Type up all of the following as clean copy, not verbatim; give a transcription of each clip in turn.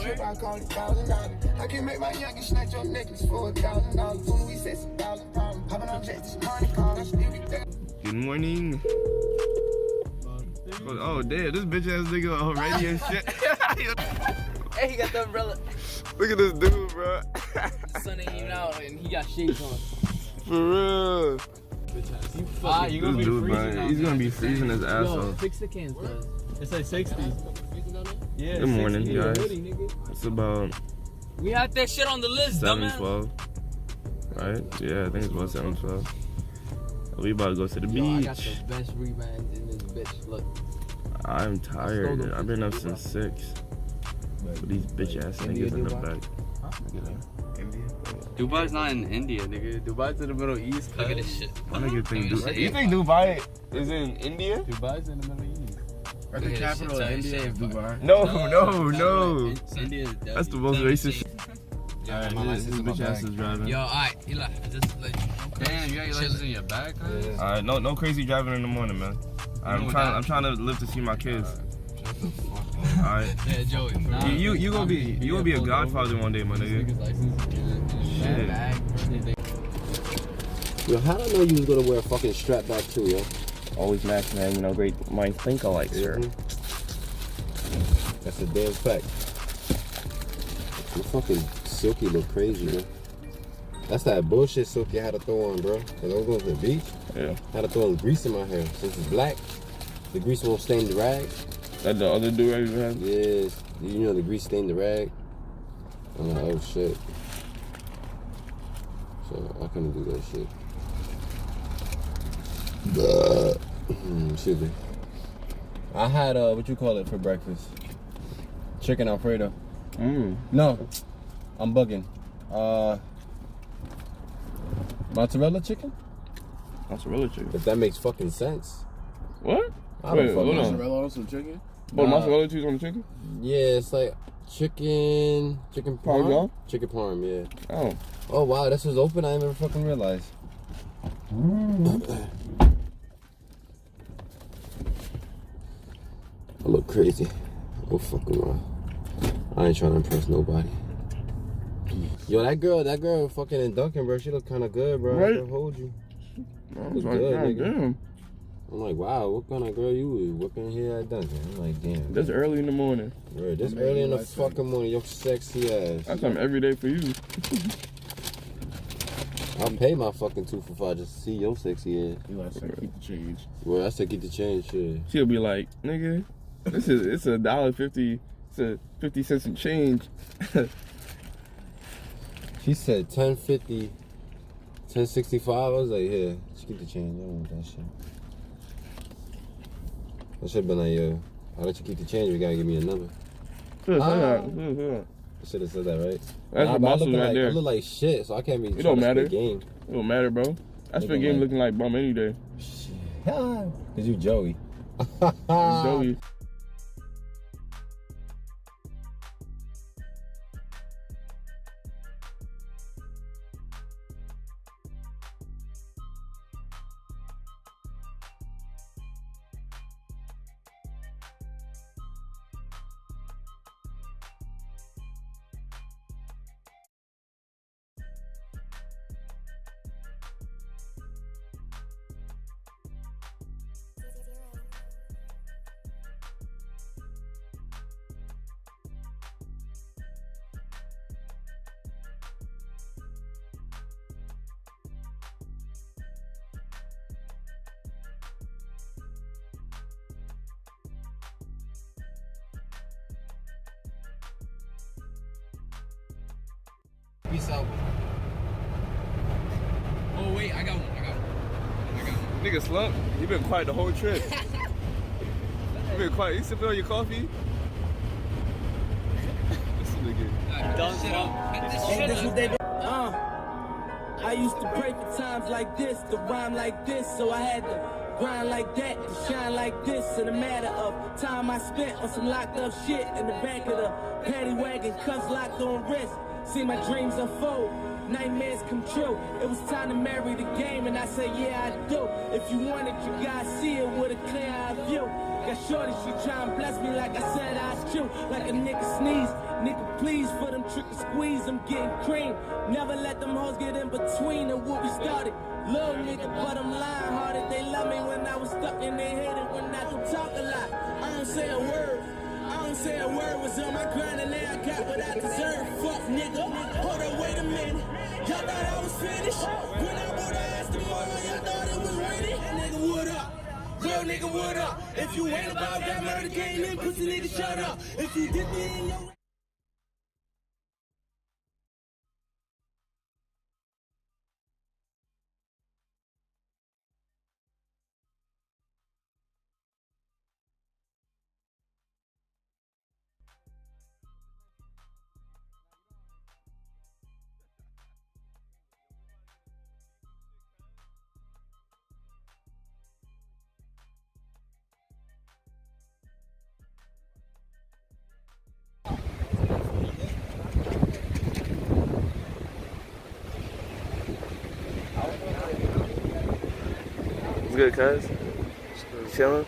trip, I call it $1,000. I can make my youngest snatch your necklace for $1,000. When we set some $1,000 problems, hopping on jets, this money call, I still be there. Good morning. Oh damn, this bitch ass nigga already and shit. Hey, he got the umbrella. Look at this dude, bro. Sun ain't even out and he got shades on. For real. You gonna This be dude, freezing. bro, he's gonna be freezing his ass Yo, off. fix the cans, bro. It says 60. Yeah. Good morning, 60 guys. hoodie, nigga. It's about We had that shit on the list, 7:12. Right? Yeah, I think it's about 7:12. We about to go to the Yo, I got beach. the best rebound in this bitch. Look. I'm tired. I've been up since 6. With these bitch ass niggas in the back. Dubai's not in India, nigga. Dubai's in the Middle East. Look at this shit. I think you think Dubai is in India? Dubai's in the Middle East. Right, the capital of India is No. India is That's the most racist shit. Alright, my This license in my bitch ass bag. is driving. Yo, alright, Eli, just like. Damn, you got your license in your bag, cuz? Yeah. Alright, no crazy driving in the morning, man. I'm trying to live to see my kids. Alright. Yeah, Joey. Nah, You gonna be a godfather one day, my nigga. Shit. Yo, how did I know you was gonna wear a fucking strap back too, yo? Always match, man. You know, great minds think alike, sir. That's a damn fact. Your fucking Silky look crazy, bro. That's that bullshit Silky I had to throw on, bro. Cause I was going to the beach. Yeah. I had to throw grease in my hair. Since it's black, the grease won't stain the rag. That the other dude right behind? Yes. You know the grease stained the rag? I'm like, oh shit. So I couldn't do that shit. Excuse me. I had what you call it for breakfast? Chicken Alfredo. No, I'm bugging. Mozzarella chicken? Mozzarella chicken. If that makes fucking sense. What? I don't fucking know. Mozzarella on some chicken? Oh, mozzarella cheese on the chicken? Yeah, it's like chicken parm. Parmesan? Chicken parm, yeah. Oh. Oh wow, this was open. I didn't even fucking realize. I look crazy. Oh fucking wrong. I ain't trying to impress nobody. Yo, that girl fucking in Duncan, bro. She look kind of good, bro. Right? I can hold you. I was Look like, good, God nigga. damn. I'm like, wow, what kind of girl you was whipping here at Duncan? I'm like, damn. That's early in the morning. Bro, this early in the fucking morning, your sexy ass. I come every day for you. I'll pay my fucking 2 for 5 just to see your sexy ass. You like to keep the change. Well, I said keep the change, shit. She'll be like, nigga, it's $1.50. It's a 50 cents in change. She said 10.50, 10.65. I was like, yeah, just keep the change. I don't want that shit. I should have been like, yo, I'll let you keep the change. You gotta give me a number. I should have said that, right? That's the but muscles right there. I look like shit, so I can't be. It don't matter. Game. It don't matter, bro. I spent game looking like bum any day. Cause you Joey. Joey. Peace out. Oh, wait, I got one. Nigga slump. You been quiet the whole trip. You been quiet. You sipping on your coffee? This nigga. Done shit up. I used to pray for times like this, to rhyme like this, so I had to grind like that, to shine like this. In a matter of time I spent on some locked up shit in the back of the paddy wagon, cuffs locked on wrist. See my dreams unfold, nightmares come true. It was time to marry the game, and I said, yeah, I do. If you want it, you gotta see it with a clear eye view. Got shorty, she tryna bless me like I said I was true. Like a nigga sneeze, nigga please for them trick and squeeze, I'm getting cream. Never let them hoes get in between of what we started. Little nigga, but I'm lying hearted. They love me when I was stuck and they hated when I don't talk a lot. I don't say a word. I don't say a word. Was on my grind and now I got what I deserve. Fuck nigga. Hold up, wait a minute. Y'all thought I was finished. When I bought the ass tomorrow, y'all thought it was ready. Nigga, what up? Real nigga, what up? If you ain't about that murder game, then pussy nigga, shut up. If you did me in your... It's good, cuz. Chilling.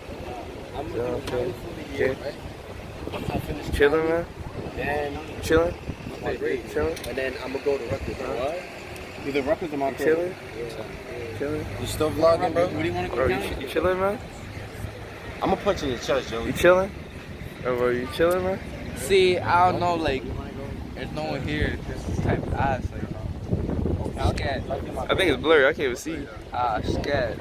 Chilling, man. And Chilling. chilling. And then I'm gonna go to Rutgers. What? Either Rutgers or my Chilling. Chilling. You still vlogging, bro? What do you want to Bro, you chilling, man? I'm gonna punch you in your chest, Joey. You chilling? Oh, bro, you chilling, man? See, I don't know, like, there's no one here. This type of eyes, like, I'm scared. I think it's blurry. I can't even see. Scared.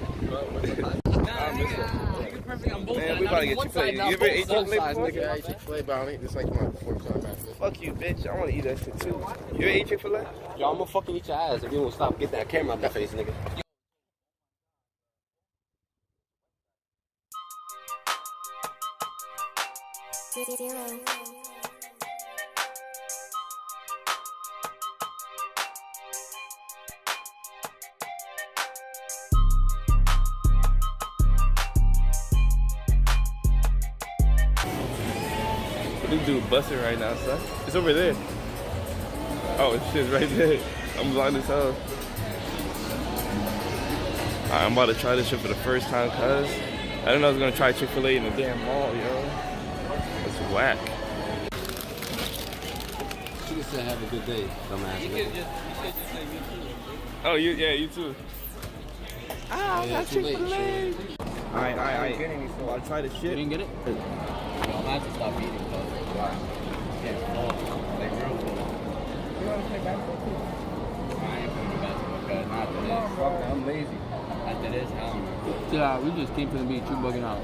Man, we about to get Chick-fil-A. You ever ate Chick-fil-A before? Yeah, I ate Chick-fil-A, but I don't eat this like my fourth time after. Fuck you, bitch. I want to eat that shit too. You ever ate Chick-fil-A? Yo, I'm gonna fucking eat your ass if you won't stop. Get that camera out my face, nigga. This dude busting right now, son. It's over there. Oh, shit's right there. I'm blind as hell. Alright, I'm about to try this shit for the first time, cuz I didn't know I was gonna try Chick-fil-A in the damn mall, yo. That's whack. She just said have a good day, dumbass. Nigga. Oh, you too. Ah, yeah, too late. Alright. I'll try this shit. You didn't get it? I'm have to stop eating, though. Why? Yeah, like real food. You want to play basketball too? I ain't playing basketball, cuz not today. I'm lazy. After this, hell no. Yeah, we just came to the beach, you bugging out.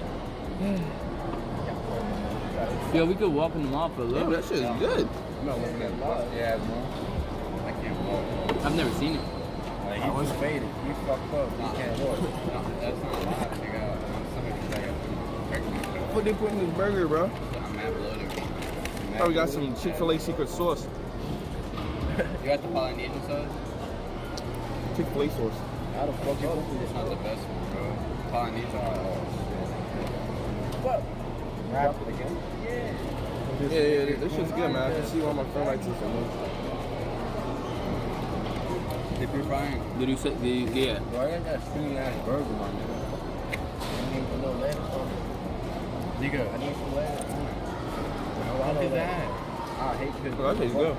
Yeah, we could walk in the mall for a little bit. That shit is good. I'm not looking at the mall. Yeah, bro. I can't walk. I've never seen it. Like, he was faded. He fucked up. He can't walk. No, that's not live, nigga. Somebody's like, What they put in this burger, bro? I'm mad bloated. Oh, we got some Chick-fil-A secret sauce. You got the Polynesian sauce? Chick-fil-A sauce. How the fuck you It's not the best one, bro. Polynesian. What? Wrap it again? Yeah, this shit's good, man. I can see why my friend likes it so much. Dip your frying. Did you say yeah? Bro, I got that stringy ass burger, my nigga. I need a little lettuce on it. Nigga. I need some lettuce on it. What is that? I hate this. Oh, that tastes good.